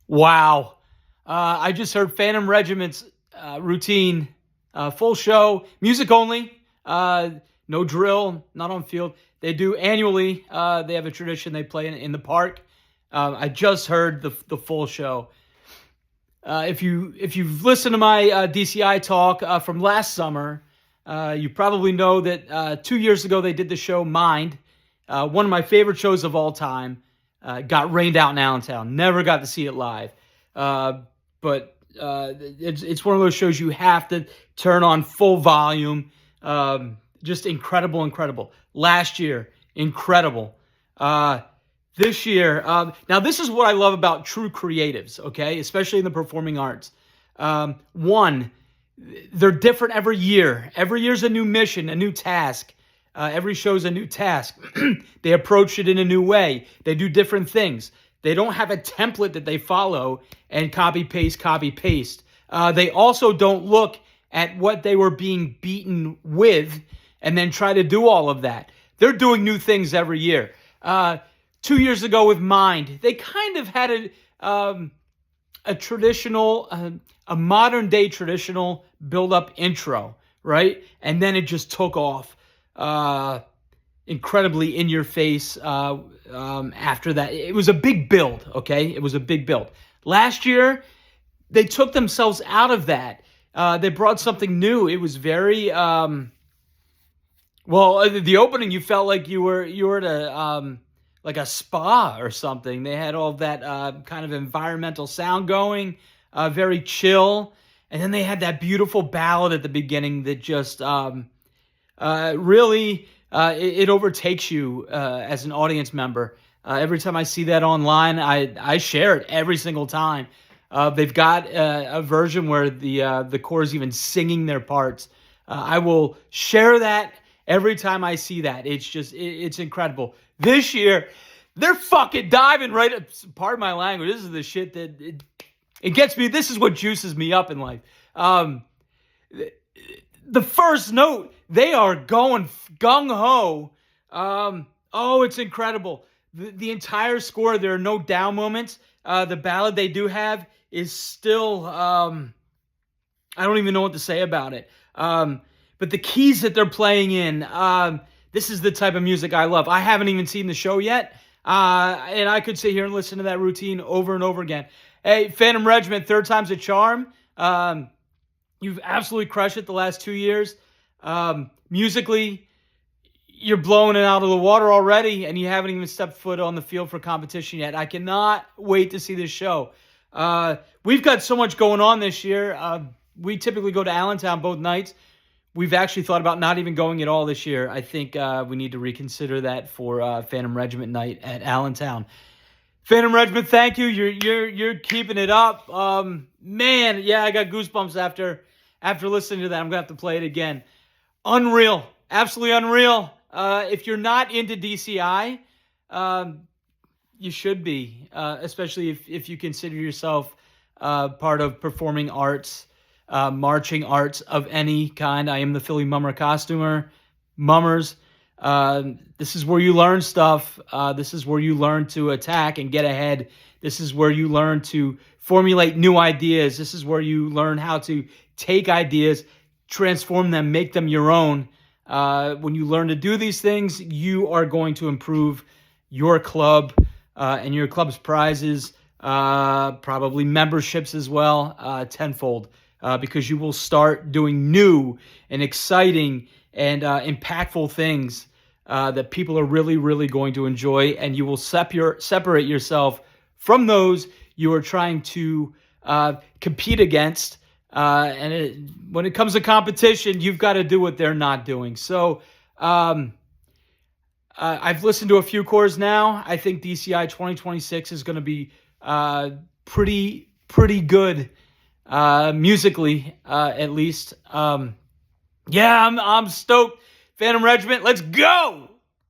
Wow. I just heard Phantom Regiment's routine, full show, music only, no drill, not on field. They do annually. They have a tradition they play in the park. I just heard the full show. If you've listened to my DCI talk from last summer, you probably know that 2 years ago they did the show Mind, one of my favorite shows of all time. Got rained out in Allentown. Never got to see it live, but it's one of those shows you have to turn on full volume. Just incredible, incredible. Last year, incredible. This year, now this is what I love about true creatives, okay, especially in the performing arts. One, they're different every year. Every year's a new mission, a new task. Every show's a new task. They approach it in a new way. They do different things. They don't have a template that they follow and copy, paste, copy, paste. They also don't look at what they were being beaten with and then try to do all of that. They're doing new things every year. 2 years ago with Mind, they kind of had a traditional, a modern day traditional build-up intro, right? And then it just took off. Incredibly in your face after that. It was a big build, okay? It was a big build. Last year, they took themselves out of that. They brought something new. It was very, the opening, you felt like you were at a, like a spa or something. They had all that kind of environmental sound going, very chill. And then they had that beautiful ballad at the beginning that just, really, it overtakes you as an audience member. Every time I see that online, I share it every single time. They've got a version where the core is even singing their parts. I will share that every time I see that. It's just, it's incredible. This year, they're fucking diving right up. Pardon my language. This is the shit that it gets me. This is what juices me up in life. The first note, they are going gung-ho. It's incredible. The entire score, there are no down moments. The ballad they do have is still, I don't even know what to say about it. But the keys that they're playing in, this is the type of music I love. I haven't even seen the show yet, and I could sit here and listen to that routine over and over again. Hey, Phantom Regiment, third time's a charm. You've absolutely crushed it the last 2 years. Musically, you're blowing it out of the water already, and you haven't even stepped foot on the field for competition yet. I cannot wait to see this show. We've got so much going on this year. We typically go to Allentown both nights. We've actually thought about not even going at all this year. I think we need to reconsider that for Phantom Regiment night at Allentown. Phantom Regiment, thank you. You're keeping it up. Man, yeah, I got goosebumps after listening to that. I'm gonna have to play it again. Unreal, absolutely unreal. If you're not into DCI, you should be, especially if you consider yourself part of performing arts, marching arts of any kind. I am the Philly Mummer costumer. Mummers, this is where you learn stuff. This is where you learn to attack and get ahead. This is where you learn to formulate new ideas. This is where you learn how to take ideas, transform them, make them your own. When you learn to do these things, you are going to improve your club and your club's prizes, probably memberships as well, tenfold, because you will start doing new and exciting and impactful things that people are really, really going to enjoy, and you will separate yourself from those you are trying to compete against. When it comes to competition, you've got to do what they're not doing. So I've listened to a few cores now. I think DCI 2026 is going to be pretty good musically, at least. Yeah, I'm stoked. Phantom Regiment, let's go!